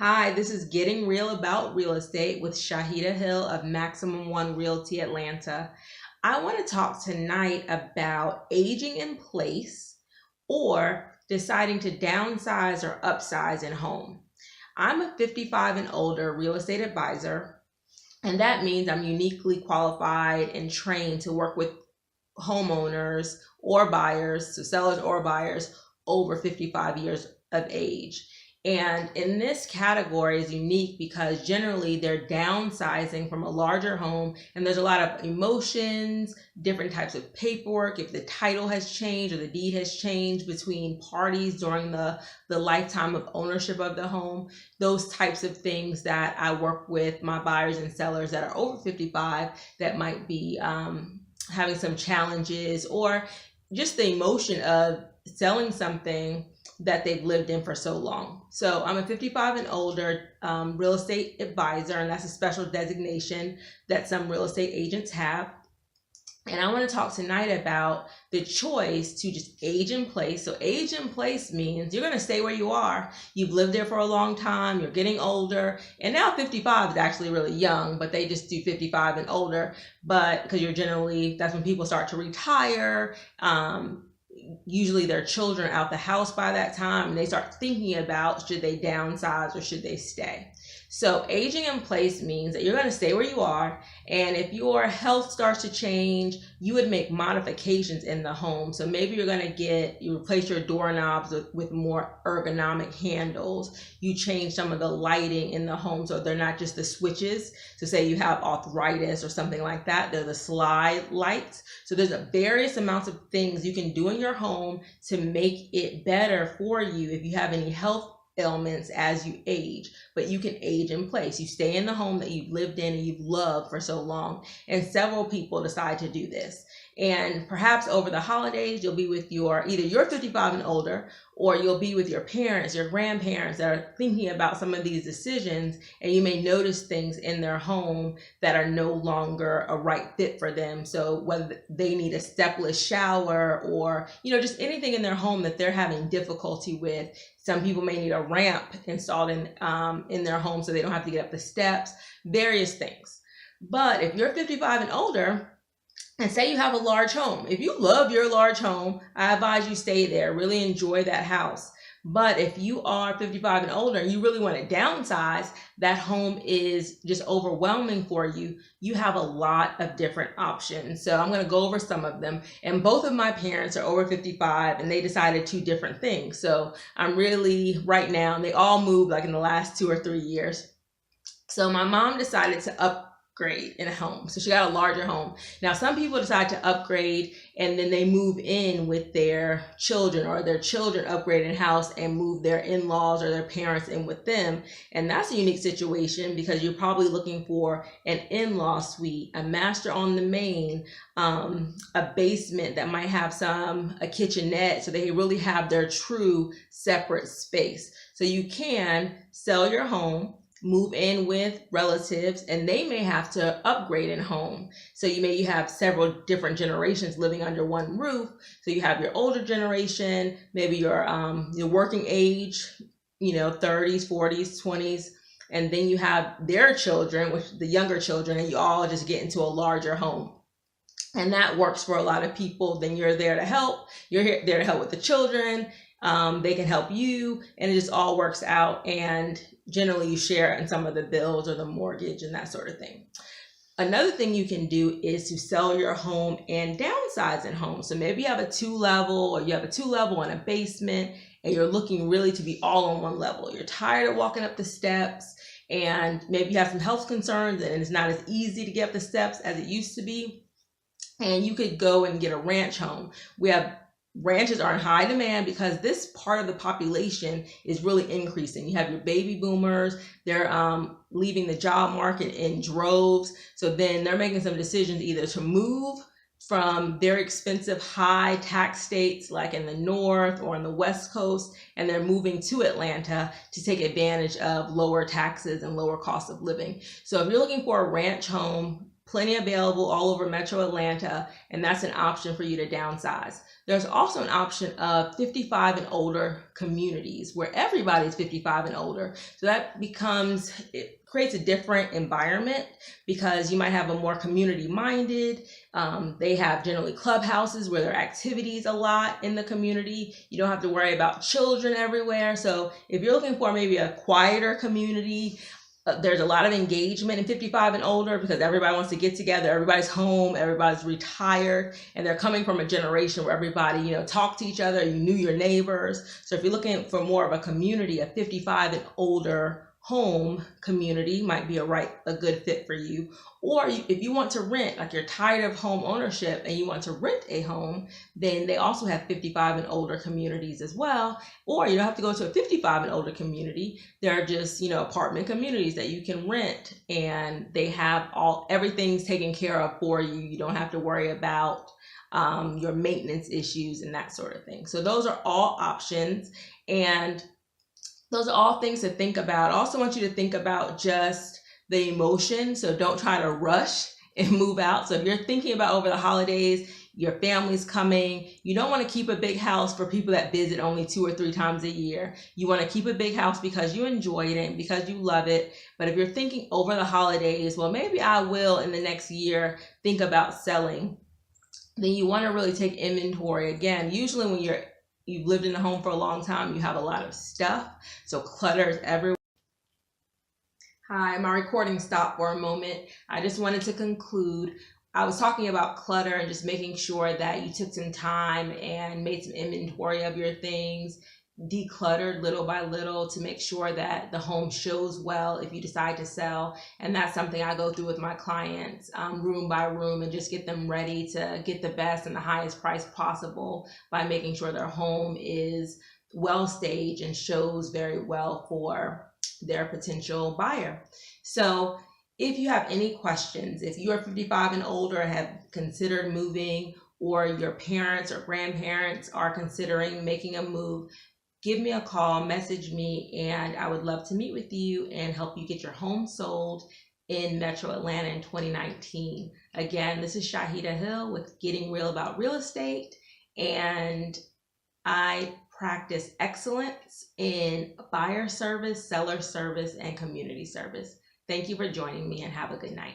Hi, this is Getting Real About Real Estate with Shaheedah Hill of Maximum One Realty Atlanta. I want to talk tonight about aging in place or deciding to downsize or upsize in home. I'm a 55 and older real estate advisor, and that means I'm uniquely qualified and trained to work with homeowners or buyers, so sellers or buyers over 55 years of age. And in this category is unique because generally they're downsizing from a larger home, and there's a lot of emotions, different types of paperwork. If the title has changed or the deed has changed between parties during the lifetime of ownership of the home, those types of things that I work with my buyers and sellers that are over 55 that might be having some challenges, or just the emotion of selling something that they've lived in for so long. So I'm a 55 and older real estate advisor, and that's a special designation that some real estate agents have. And I want to talk tonight about the choice to just age in place. So age in place means you're going to stay where you are. You've lived there for a long time. You're getting older. And now 55 is actually really young, but they just do 55 and older. But because that's when people start to retire. Usually their children are out the house by that time, and they start thinking about should they downsize or should they stay. So aging in place means that you're going to stay where you are, and if your health starts to change, you would make modifications in the home. So maybe you replace your doorknobs with more ergonomic handles. You change some of the lighting in the home so they're not just the switches. So say you have arthritis or something like that, they're the slide lights. So there's various amounts of things you can do in your home to make it better for you if you have any health ailments as you age. But you can age in place. You stay in the home that you've lived in and you've loved for so long. And several people decide to do this. And perhaps over the holidays, you'll be with either you're 55 and older, or you'll be with your parents, your grandparents that are thinking about some of these decisions, and you may notice things in their home that are no longer a right fit for them. So whether they need a stepless shower or, just anything in their home that they're having difficulty with. Some people may need a ramp installed in their home so they don't have to get up the steps, various things. But if you're 55 and older, and say you have a large home. If you love your large home, I advise you stay there. Really enjoy that house. But if you are 55 and older and you really want to downsize, that home is just overwhelming for you. You have a lot of different options. So I'm going to go over some of them. And both of my parents are over 55 and they decided two different things. So I'm really right now, and they all moved like in the last 2 or 3 years. So my mom decided to upgrade in a home. So she got a larger home. Now, some people decide to upgrade and then they move in with their children, or their children upgrade in house and move their in-laws or their parents in with them. And that's a unique situation because you're probably looking for an in-law suite, a master on the main, a basement that might have a kitchenette, so they really have their true separate space. So you can sell your home, move in with relatives, and they may have to upgrade in home. So you have several different generations living under one roof. So you have your older generation, maybe your working age, 30s, 40s, 20s, and then you have their children, which the younger children, and you all just get into a larger home. And that works for a lot of people. Then you're there to help. You're there to help with the children. They can help you, and it just all works out. And generally you share in some of the bills or the mortgage and that sort of thing. Another thing you can do is to sell your home and downsize in home. So maybe you have a 2-level, or you have a 2-level and a basement, and you're looking really to be all on one level. You're tired of walking up the steps, and maybe you have some health concerns and it's not as easy to get up the steps as it used to be. And you could go and get a ranch home. Ranches are in high demand because this part of the population is really increasing. You have your baby boomers, they're leaving the job market in droves. So then they're making some decisions either to move from their expensive high tax states like in the north or on the west coast, and they're moving to Atlanta to take advantage of lower taxes and lower cost of living. So if you're looking for a ranch home, plenty available all over Metro Atlanta, and that's an option for you to downsize. There's also an option of 55 and older communities where everybody's 55 and older. So that it creates a different environment because you might have a more community minded. They have generally clubhouses where there are activities a lot in the community. You don't have to worry about children everywhere. So if you're looking for maybe a quieter community, there's a lot of engagement in 55 and older because everybody wants to get together. Everybody's home, everybody's retired, and they're coming from a generation where everybody, talked to each other. You knew your neighbors. So if you're looking for more of a community, a 55 and older home community might be a good fit for you. Or if you want to rent, like you're tired of home ownership and you want to rent a home, then they also have 55 and older communities as well. Or you don't have to go to a 55 and older community. There are just, apartment communities that you can rent, and they have everything's taken care of for you. You don't have to worry about your maintenance issues and that sort of thing. So those are all options, and those are all things to think about. I also want you to think about just the emotion. So don't try to rush and move out. So if you're thinking about over the holidays, your family's coming, you don't want to keep a big house for people that visit only 2 or 3 times a year. You want to keep a big house because you enjoy it and because you love it. But if you're thinking over the holidays, well, maybe I will in the next year think about selling, then you want to really take inventory. Again, usually when you've lived in a home for a long time, you have a lot of stuff. So clutter is everywhere. Hi, my recording stopped for a moment. I just wanted to conclude. I was talking about clutter and just making sure that you took some time and made some inventory of your things, decluttered little by little to make sure that the home shows well if you decide to sell. And that's something I go through with my clients, room by room, and just get them ready to get the best and the highest price possible by making sure their home is well staged and shows very well for their potential buyer. So if you have any questions, if you are 55 and older and have considered moving, or your parents or grandparents are considering making a move, give me a call, message me, and I would love to meet with you and help you get your home sold in Metro Atlanta in 2019. Again, this is Shaheedah Hill with Getting Real About Real Estate, and I practice excellence in buyer service, seller service, and community service. Thank you for joining me, and have a good night.